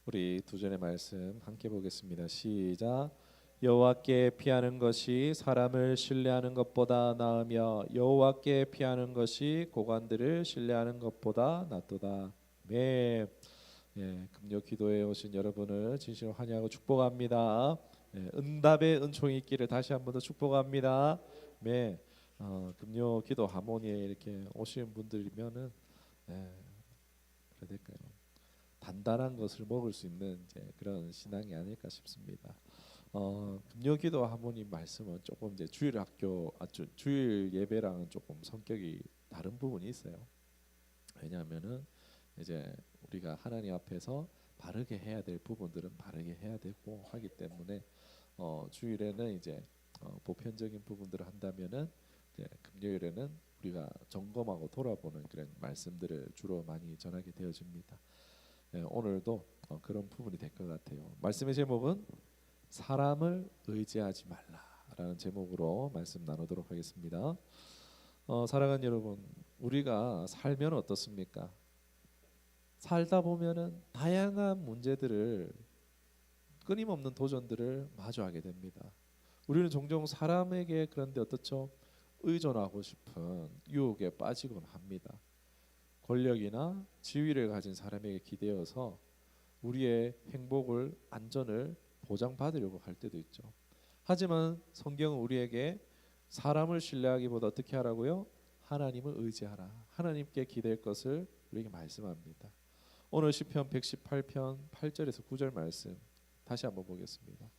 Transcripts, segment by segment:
우리 두 절의 말씀 함께 보겠습니다. 시작. 여호와께 피하는 것이 사람을 신뢰하는 것보다 나으며 여호와께 피하는 것이 고관들을 신뢰하는 것보다 낫도다. 네, 금요 기도에 오신 여러분을 진심으로 환영하고 축복합니다. 응답의 은총이 있기를 다시 한 번 더 축복합니다. 네, 금요 기도 하모니에 이렇게 오신 분들이면은 그래야 될까요? 단단한 것을 먹을 수 있는 이제 그런 신앙이 아닐까 싶습니다. 금요기도 하모님 말씀은 조금 이제 주일 예배랑은 조금 성격이 다른 부분이 있어요. 왜냐하면은 이제 우리가 하나님 앞에서 바르게 해야 될 부분들은 바르게 해야 되고 하기 때문에 주일에는 이제 보편적인 부분들을 한다면은 이제 금요일에는 우리가 점검하고 돌아보는 그런 말씀들을 주로 많이 전하게 되어집니다. 오늘도 그런 부분이 될 것 같아요. 말씀의 제목은 사람을 의지하지 말라라는 제목으로 말씀 나누도록 하겠습니다. 사랑하는 여러분, 우리가 살면 어떻습니까? 살다 보면은 다양한 문제들을 끊임없는 도전들을 마주하게 됩니다. 우리는 종종 사람에게 그런데 어떻죠? 의존하고 싶은 유혹에 빠지곤 합니다. 권력이나 지위를 가진 사람에게 기대어서 우리의 행복을 안전을 보장받으려고 할 때도 있죠. 하지만 성경은 우리에게 사람을 신뢰하기보다 어떻게 하라고요? 하나님을 의지하라. 하나님께 기댈 것을 우리에게 말씀합니다. 오늘 시편 118편 8절에서 9절 말씀 다시 한번 보겠습니다.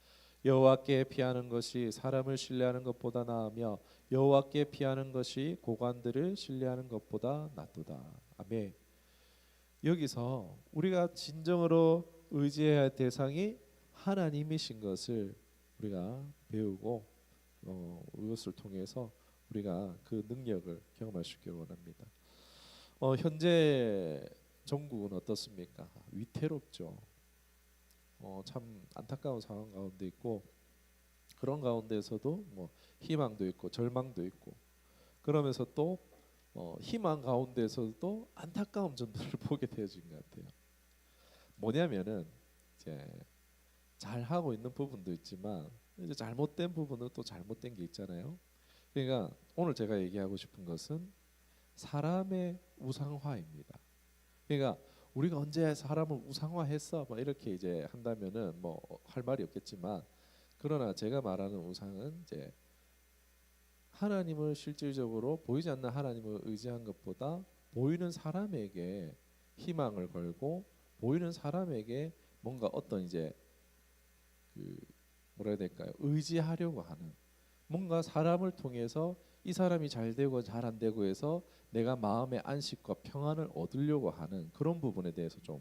여호와께 피하는 것이 사람을 신뢰하는 것보다 나으며 여호와께 피하는 것이 고관들을 신뢰하는 것보다 낫도다. 아멘. 여기서 우리가 진정으로 의지해야 할 대상이 하나님이신 것을 우리가 배우고 이것을 통해서 우리가 그 능력을 경험할 수 있기를 원합니다. 현재 전국은 어떻습니까? 위태롭죠. 참 안타까운 상황 가운데 있고 그런 가운데서도 뭐 희망도 있고 절망도 있고 그러면서 또 희망 가운데서도 안타까운 점들을 보게 되어진 것 같아요. 뭐냐면은 이제 잘 하고 있는 부분도 있지만 이제 잘못된 부분은 또 잘못된 게 있잖아요. 그러니까 오늘 제가 얘기하고 싶은 것은 사람의 우상화입니다. 그러니까 우리가 언제 사람을 우상화했어? 뭐 이렇게 이제 한다면은 뭐 할 말이 없겠지만 그러나 제가 말하는 우상은 이제 하나님을 실질적으로 보이지 않는 하나님을 의지한 것보다 보이는 사람에게 희망을 걸고 보이는 사람에게 뭔가 어떤 이제 그 뭐라 해야 될까요? 의지하려고 하는 뭔가 사람을 통해서 이 사람이 잘 되고 잘 안 되고 해서 내가 마음의 안식과 평안을 얻으려고 하는 그런 부분에 대해서 좀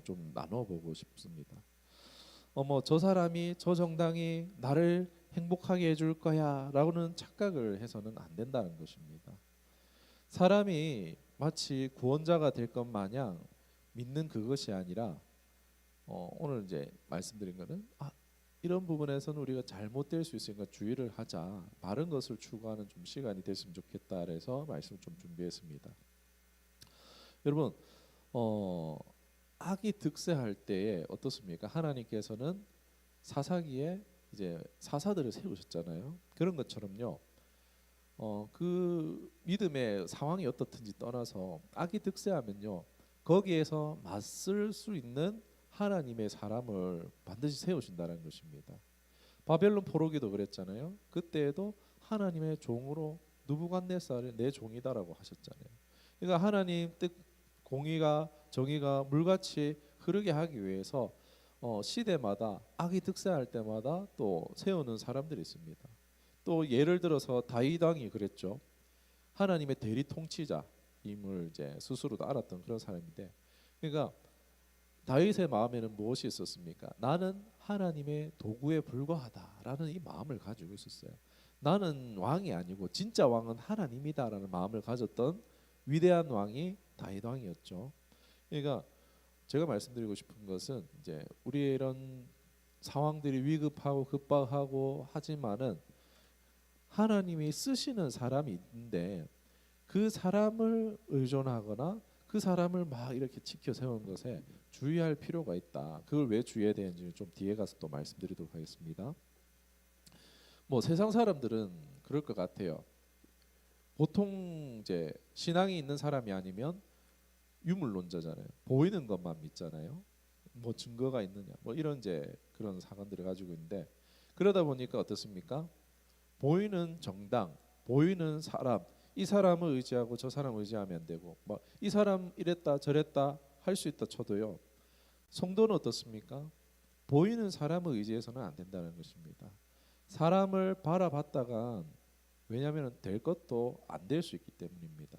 좀 나눠보고 싶습니다. 뭐 저 사람이 저 정당이 나를 행복하게 해줄 거야라고는 착각을 해서는 안 된다는 것입니다. 사람이 마치 구원자가 될 것 마냥 믿는 그것이 아니라 오늘 이제 말씀드린 거는 이런 부분에서는 우리가 잘못될 수 있으니까 주의를 하자. 바른 것을 추구하는 좀 시간이 됐으면 좋겠다. 그래서 말씀을 좀 준비했습니다. 여러분, 악이 득세할 때에 어떻습니까? 하나님께서는 사사기에 이제 사사들을 세우셨잖아요. 그런 것처럼요. 그 믿음의 상황이 어떻든지 떠나서 악이 득세하면요. 거기에서 맞설 수 있는 하나님의 사람을 반드시 세우신다는 것입니다. 바벨론 포로기도 그랬잖아요. 그때에도 하나님의 종으로 느부갓네살이 내 종이다라고 하셨잖아요. 그러니까 하나님 뜻 공의가 정의가 물같이 흐르게 하기 위해서 시대마다 악이 득세할 때마다 또 세우는 사람들이 있습니다. 또 예를 들어서 다윗 왕이 그랬죠. 하나님의 대리 통치자임을 이제 스스로도 알았던 그런 사람인데, 그러니까 다윗의 마음에는 무엇이 있었습니까? 나는 하나님의 도구에 불과하다라는 이 마음을 가지고 있었어요. 나는 왕이 아니고 진짜 왕은 하나님이다라는 마음을 가졌던 위대한 왕이 다윗 왕이었죠. 그러니까 제가 말씀드리고 싶은 것은 이제 우리의 이런 상황들이 위급하고 급박하고 하지만은 하나님이 쓰시는 사람이 있는데 그 사람을 의존하거나 그 사람을 막 이렇게 지켜 세우는 것에 주의할 필요가 있다. 그걸 왜 주의해야 되는지 좀 뒤에 가서 또 말씀드리도록 하겠습니다. 뭐 세상 사람들은 그럴 것 같아요. 보통 이제 신앙이 있는 사람이 아니면 유물론자잖아요. 보이는 것만 믿잖아요. 뭐 증거가 있느냐, 뭐 이런 이제 그런 사관들을 가지고 있는데, 그러다 보니까 어떻습니까? 보이는 정당, 보이는 사람, 이 사람을 의지하고 저 사람을 의지하면 안 되고, 뭐 이 사람 이랬다 저랬다 할 수 있다 쳐도요. 성도는 어떻습니까? 보이는 사람을 의지해서는 안 된다는 것입니다. 사람을 바라봤다가 왜냐하면 될 것도 안 될 수 있기 때문입니다.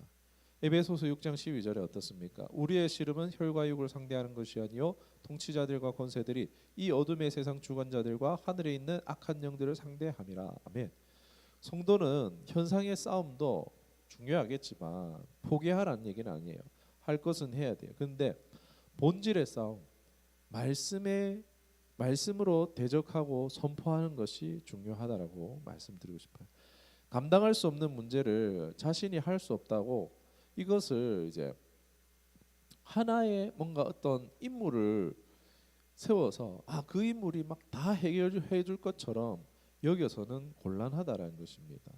에베소서 6장 12절에 어떻습니까? 우리의 씨름은 혈과 육을 상대하는 것이 아니요 통치자들과 권세들이 이 어둠의 세상 주관자들과 하늘에 있는 악한 영들을 상대함이라. 아멘. 성도는 현상의 싸움도 중요하겠지만 포기하라는 얘기는 아니에요. 할 것은 해야 돼요. 근데 본질의 싸움, 말씀으로 대적하고 선포하는 것이 중요하다라고 말씀드리고 싶어요. 감당할 수 없는 문제를 자신이 할 수 없다고 이것을 이제 하나의 뭔가 어떤 인물을 세워서 그 인물이 막 다 해결해 줄 것처럼 여겨서는 곤란하다라는 것입니다.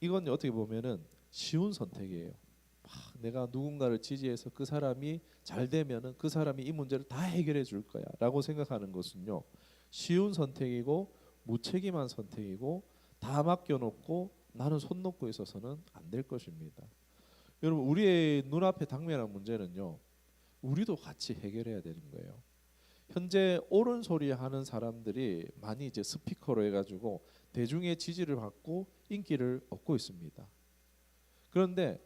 이건 어떻게 보면은 쉬운 선택이에요. 내가 누군가를 지지해서 그 사람이 잘 되면은 그 사람이 이 문제를 다 해결해 줄 거야라고 생각하는 것은요. 쉬운 선택이고 무책임한 선택이고 다 맡겨놓고 나는 손 놓고 있어서는 안 될 것입니다. 여러분 우리의 눈앞에 당면한 문제는요. 우리도 같이 해결해야 되는 거예요. 현재 옳은 소리 하는 사람들이 많이 이제 스피커로 해가지고 대중의 지지를 받고 인기를 얻고 있습니다. 그런데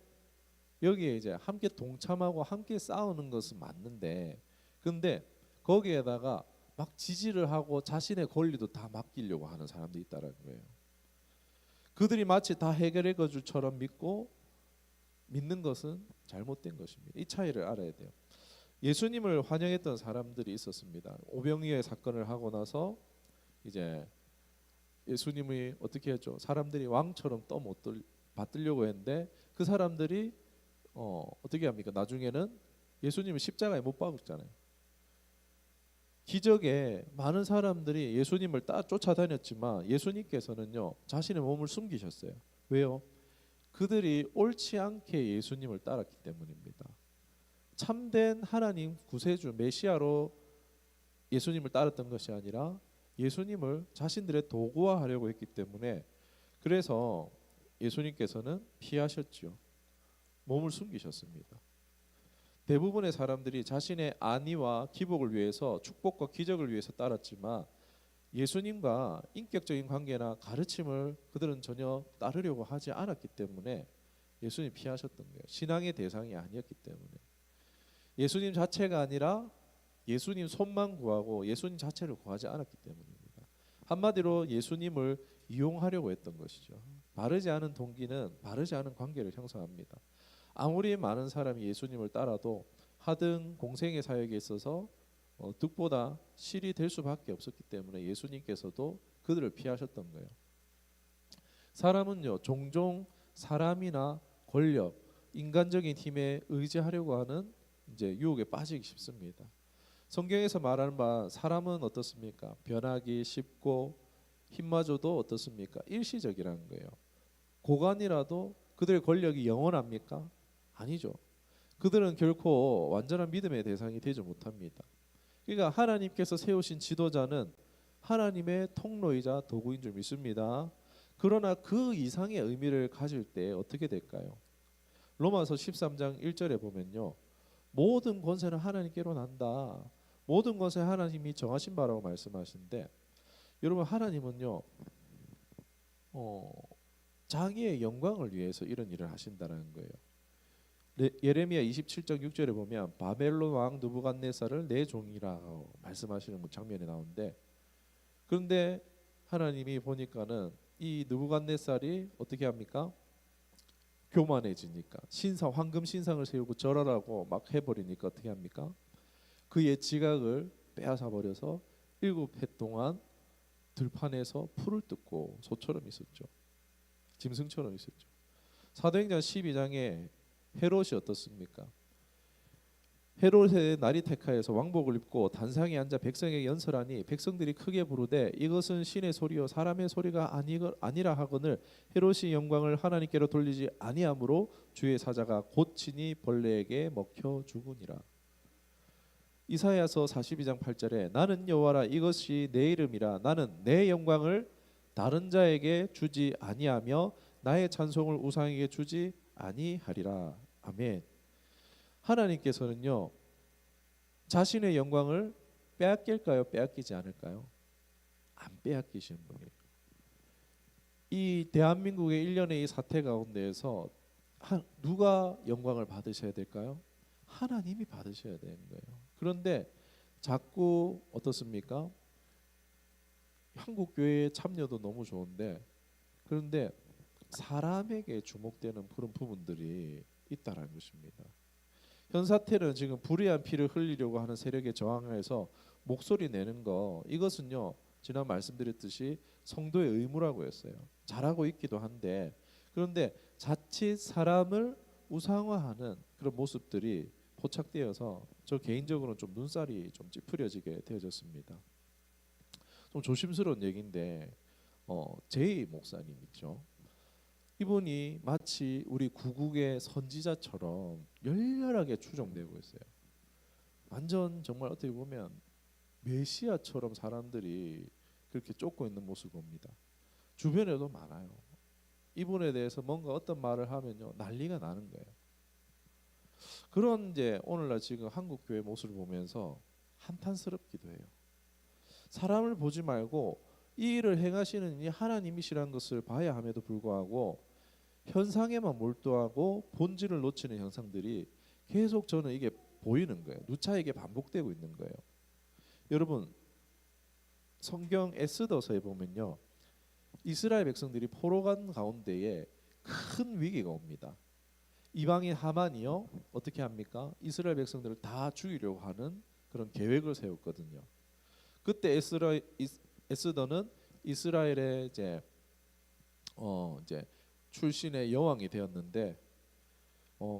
여기에 이제 함께 동참하고 함께 싸우는 것은 맞는데, 근데 거기에다가 막 지지를 하고 자신의 권리도 다 맡기려고 하는 사람들이 있다는 거예요. 그들이 마치 다 해결해 줄처럼 믿는 것은 잘못된 것입니다. 이 차이를 알아야 돼요. 예수님을 환영했던 사람들이 있었습니다. 오병이의 사건을 하고 나서 이제 예수님이 어떻게 했죠? 사람들이 왕처럼 못 받들려고 했는데 그 사람들이 어떻게 합니까? 나중에는 예수님을 십자가에 못 박았잖아요. 기적에 많은 사람들이 예수님을 쫓아다녔지만 예수님께서는요 자신의 몸을 숨기셨어요. 왜요? 그들이 옳지 않게 예수님을 따랐기 때문입니다. 참된 하나님 구세주 메시아로 예수님을 따랐던 것이 아니라 예수님을 자신들의 도구화하려고 했기 때문에, 그래서 예수님께서는 피하셨죠. 몸을 숨기셨습니다. 대부분의 사람들이 자신의 안위와 기복을 위해서, 축복과 기적을 위해서 따랐지만 예수님과 인격적인 관계나 가르침을 그들은 전혀 따르려고 하지 않았기 때문에 예수님 피하셨던 거예요. 신앙의 대상이 아니었기 때문에. 예수님 자체가 아니라 예수님 손만 구하고 예수님 자체를 구하지 않았기 때문입니다. 한마디로 예수님을 이용하려고 했던 것이죠. 바르지 않은 동기는 바르지 않은 관계를 형성합니다. 아무리 많은 사람이 예수님을 따라도 하등 공생의 사역에 있어서 득보다 실이 될 수밖에 없었기 때문에 예수님께서도 그들을 피하셨던 거예요. 사람은요 종종 사람이나 권력, 인간적인 힘에 의지하려고 하는 이제 유혹에 빠지기 쉽습니다. 성경에서 말하는 바 사람은 어떻습니까? 변하기 쉽고 힘마저도 어떻습니까? 일시적이라는 거예요. 고관이라도 그들의 권력이 영원합니까? 아니죠. 그들은 결코 완전한 믿음의 대상이 되지 못합니다. 그러니까 하나님께서 세우신 지도자는 하나님의 통로이자 도구인 줄 믿습니다. 그러나 그 이상의 의미를 가질 때 어떻게 될까요? 로마서 13장 1절에 보면요. 모든 권세는 하나님께로 난다. 모든 권세 하나님이 정하신 바라고 말씀하시는데, 여러분 하나님은요 자기의 영광을 위해서 이런 일을 하신다는 거예요. 예레미야 27장 6절에 보면 바벨론 왕 느부갓네살을 내 종이라고 말씀하시는 장면이 나오는데, 그런데 하나님이 보니까는 이 느부갓네살이 어떻게 합니까? 교만해지니까 황금 신상을 세우고 절하라고 막 해버리니까 어떻게 합니까? 그의 지각을 빼앗아 버려서 7해 동안 들판에서 풀을 뜯고 소처럼 있었죠. 짐승처럼 있었죠. 사도행전 12장에 헤롯이 어떻습니까? 헤롯의 날이 택하여서 왕복을 입고 단상에 앉아 백성에게 연설하니 백성들이 크게 부르되 이것은 신의 소리요 사람의 소리가 아니라 하거늘 헤롯이 영광을 하나님께로 돌리지 아니하므로 주의 사자가 곧 친히 벌레에게 먹혀 죽으니라. 이사야서 42장 8절에 나는 여호와라 이것이 내 이름이라 나는 내 영광을 다른 자에게 주지 아니하며 나의 찬송을 우상에게 주지 아니하리라. 아멘. 하나님께서는요 자신의 영광을 빼앗길까요? 빼앗기지 않을까요? 안 빼앗기시는 분이에요. 이 대한민국의 일련의 이 사태 가운데에서 누가 영광을 받으셔야 될까요? 하나님이 받으셔야 되는 거예요. 그런데 자꾸 어떻습니까? 한국 교회의 참여도 너무 좋은데 그런데 사람에게 주목되는 그런 부분들이 있다라는 것입니다. 현 사태는 지금 불의한 피를 흘리려고 하는 세력에 저항해서 목소리 내는 거 이것은요 지난 말씀드렸듯이 성도의 의무라고 했어요. 잘하고 있기도 한데 그런데 자칫 사람을 우상화하는 그런 모습들이 포착되어서 저 개인적으로는 좀 눈살이 좀 찌푸려지게 되어졌습니다. 좀 조심스러운 얘기인데 제이 목사님 있죠. 이분이 마치 우리 구국의 선지자처럼 열렬하게 추종되고 있어요. 완전 정말 어떻게 보면 메시아처럼 사람들이 그렇게 쫓고 있는 모습을 봅니다. 주변에도 많아요. 이분에 대해서 뭔가 어떤 말을 하면요 난리가 나는 거예요. 그런 이제 오늘날 지금 한국 교회 모습을 보면서 한탄스럽기도 해요. 사람을 보지 말고 이 일을 행하시는 이 하나님이시라는 것을 봐야 함에도 불구하고 현상에만 몰두하고 본질을 놓치는 현상들이 계속 저는 이게 보이는 거예요. 누차에게 반복되고 있는 거예요. 여러분 성경 에스더서에 보면요 이스라엘 백성들이 포로간 가운데에 큰 위기가 옵니다. 이방인 하만이요 어떻게 합니까? 이스라엘 백성들을 다 죽이려고 하는 그런 계획을 세웠거든요. 그때 에스더는 이스라엘의 이제 출신의 여왕이 되었는데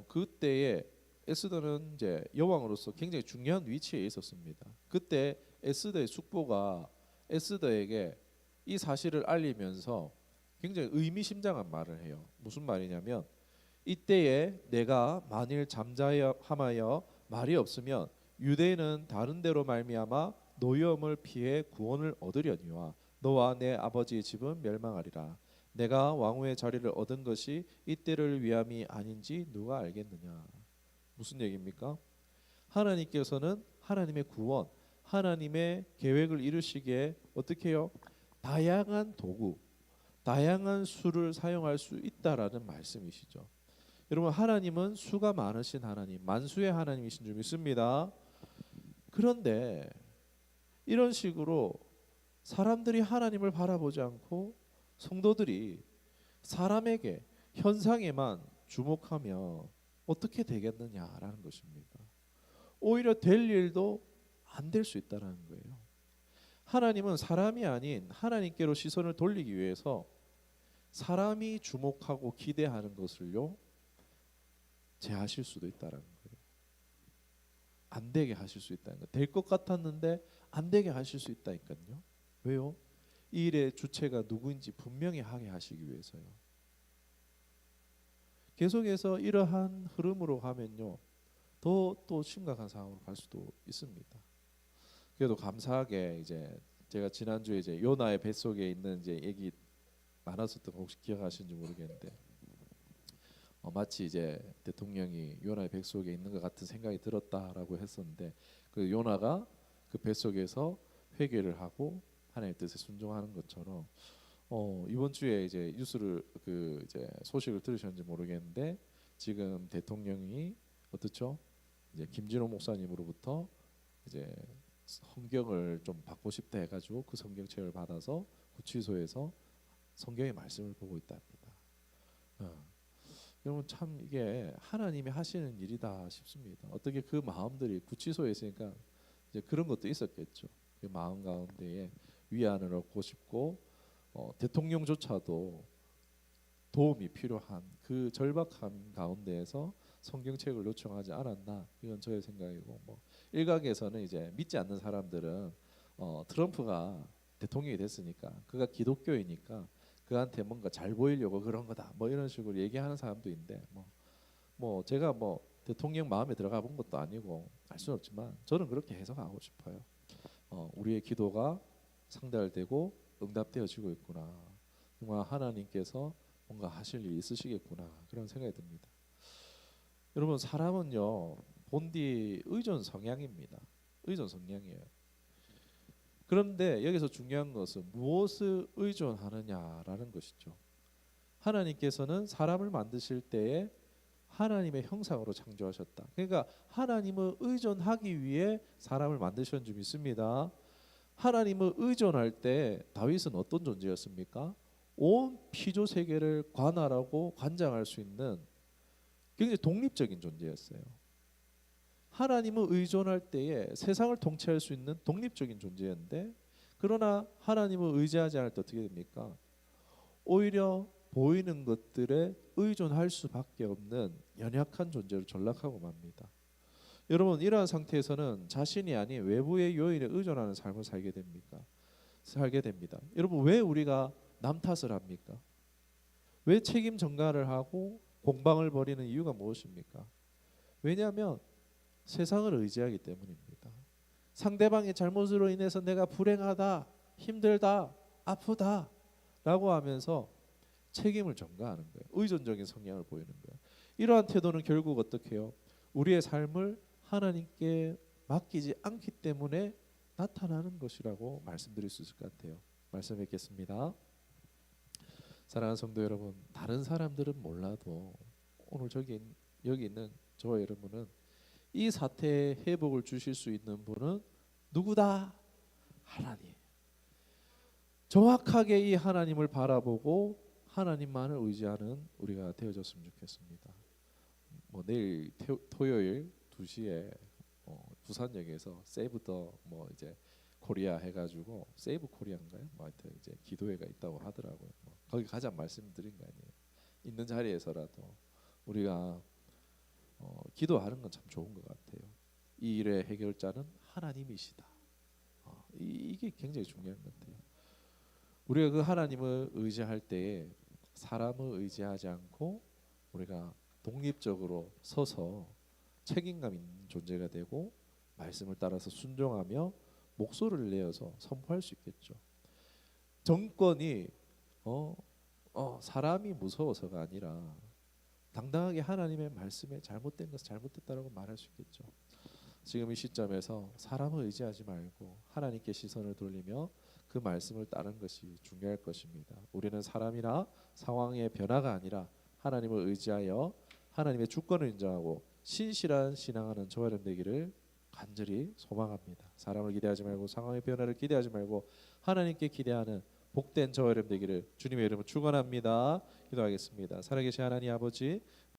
그때에 에스더는 이제 여왕으로서 굉장히 중요한 위치에 있었습니다. 그때 에스더의 숙부가 에스더에게 이 사실을 알리면서 굉장히 의미심장한 말을 해요. 무슨 말이냐면 이때에 내가 만일 잠잠하여 말이 없으면 유대인은 다른 데로 말미암아 노여움을 피해 구원을 얻으려니와 너와 내 아버지의 집은 멸망하리라. 내가 왕후의 자리를 얻은 것이 이때를 위함이 아닌지 누가 알겠느냐. 무슨 얘기입니까? 하나님께서는 하나님의 구원, 하나님의 계획을 이루시기에 어떻게 해요? 다양한 도구, 다양한 수를 사용할 수 있다라는 말씀이시죠. 여러분 하나님은 수가 많으신 하나님, 만수의 하나님이신 줄 믿습니다. 그런데 이런 식으로 사람들이 하나님을 바라보지 않고 성도들이 사람에게 현상에만 주목하며 어떻게 되겠느냐라는 것입니다. 오히려 될 일도 안 될 수 있다는 거예요. 하나님은 사람이 아닌 하나님께로 시선을 돌리기 위해서 사람이 주목하고 기대하는 것을요 제하실 수도 있다는 거예요. 안 되게 하실 수 있다는 거예요. 될 것 같았는데 안 되게 하실 수 있다니까요. 왜요? 이 일의 주체가 누구인지 분명히 하게 하시기 위해서요. 계속해서 이러한 흐름으로 가면요 더 심각한 상황으로 갈 수도 있습니다. 그래도 감사하게 이제 제가 지난주에 이제 요나의 뱃속에 있는 이제 얘기 나눴었던 거 혹시 기억하시는지 모르겠는데 마치 이제 대통령이 요나의 뱃속에 있는 것 같은 생각이 들었다라고 했었는데 그 요나가 그 뱃속에서 회개를 하고 하나님의 뜻에 순종하는 것처럼 이번 주에 이제 뉴스를 그 이제 소식을 들으셨는지 모르겠는데 지금 대통령이 어떻죠? 이제 김진호 목사님으로부터 이제 성경을 좀 받고 싶다 해가지고 그 성경책을 받아서 구치소에서 성경의 말씀을 보고 있답니다. 여러분 참 이게 하나님이 하시는 일이다 싶습니다. 어떻게 그 마음들이 구치소에 있으니까 이제 그런 것도 있었겠죠. 그 마음 가운데에 위안을 얻고 싶고 대통령조차도 도움이 필요한 그 절박한 가운데에서 성경책을 요청하지 않았나, 이건 저의 생각이고, 뭐 일각에서는 이제 믿지 않는 사람들은 트럼프가 대통령이 됐으니까 그가 기독교이니까 그한테 뭔가 잘 보이려고 그런 거다, 뭐 이런 식으로 얘기하는 사람도 있는데, 뭐 제가 뭐 대통령 마음에 들어가 본 것도 아니고 알 수는 없지만 저는 그렇게 해석하고 싶어요. 우리의 기도가 상달되고 응답되어지고 있구나. 정말 하나님께서 뭔가 하실 일이 있으시겠구나, 그런 생각이 듭니다. 여러분, 사람은요 본디 의존 성향입니다. 의존 성향이에요. 그런데 여기서 중요한 것은 무엇을 의존하느냐라는 것이죠. 하나님께서는 사람을 만드실 때에 하나님의 형상으로 창조하셨다. 그러니까 하나님을 의존하기 위해 사람을 만드신 줄 믿습니다. 하나님을 의존할 때 다윗은 어떤 존재였습니까? 온 피조 세계를 관할하고 관장할 수 있는 굉장히 독립적인 존재였어요. 하나님을 의존할 때에 세상을 통치할 수 있는 독립적인 존재였는데, 그러나 하나님을 의지하지 않을 때 어떻게 됩니까? 오히려 보이는 것들에 의존할 수밖에 없는 연약한 존재로 전락하고 맙니다. 여러분, 이러한 상태에서는 자신이 아닌 외부의 요인에 의존하는 삶을 살게 됩니다. 여러분, 왜 우리가 남 탓을 합니까? 왜 책임 전가를 하고 공방을 벌이는 이유가 무엇입니까? 왜냐하면 세상을 의지하기 때문입니다. 상대방의 잘못으로 인해서 내가 불행하다, 힘들다, 아프다 라고 하면서 책임을 전가하는 거예요. 의존적인 성향을 보이는 거예요. 이러한 태도는 결국 어떻게 해요? 우리의 삶을 하나님께 맡기지 않기 때문에 나타나는 것이라고 말씀드릴 수 있을 것 같아요. 말씀 뵙겠습니다. 사랑하는 성도 여러분, 다른 사람들은 몰라도 오늘 여기 있는 저와 여러분은 이 사태의 회복을 주실 수 있는 분은 누구다? 하나님. 정확하게 이 하나님을 바라보고 하나님만을 의지하는 우리가 되어졌으면 좋겠습니다. 뭐 내일 토요일 2시에 부산역에서 세이브 더 뭐 이제 코리아 해가지고 세이브 코리아인가요? 뭐 하여튼 이제 기도회가 있다고 하더라고요. 거기 가자 말씀드린 거 아니에요. 있는 자리에서라도 우리가 기도하는 건 참 좋은 것 같아요. 이 일의 해결자는 하나님이시다. 이게 굉장히 중요한 것 같아요. 우리가 그 하나님을 의지할 때에 사람을 의지하지 않고 우리가 독립적으로 서서 책임감 있는 존재가 되고 말씀을 따라서 순종하며 목소리를 내어서 선포할 수 있겠죠. 정권이 사람이 무서워서가 아니라 당당하게 하나님의 말씀에 잘못된 것은 잘못됐다라고 말할 수 있겠죠. 지금 이 시점에서 사람을 의지하지 말고 하나님께 시선을 돌리며 그 말씀을 따르는 것이 중요할 것입니다. 우리는 사람이나 상황의 변화가 아니라 하나님을 의지하여 하나님의 주권을 인정하고 신실한 신앙하는 저와 여러분 되기를 간절히 소망합니다. 사람을 기대하지 말고 상황의 변화를 기대하지 말고 하나님께 기대하는 복된 저와 여러분 되기를 주님의 이름으로 축원합니다. 기도하겠습니다. 살아계신 하나님 아버지,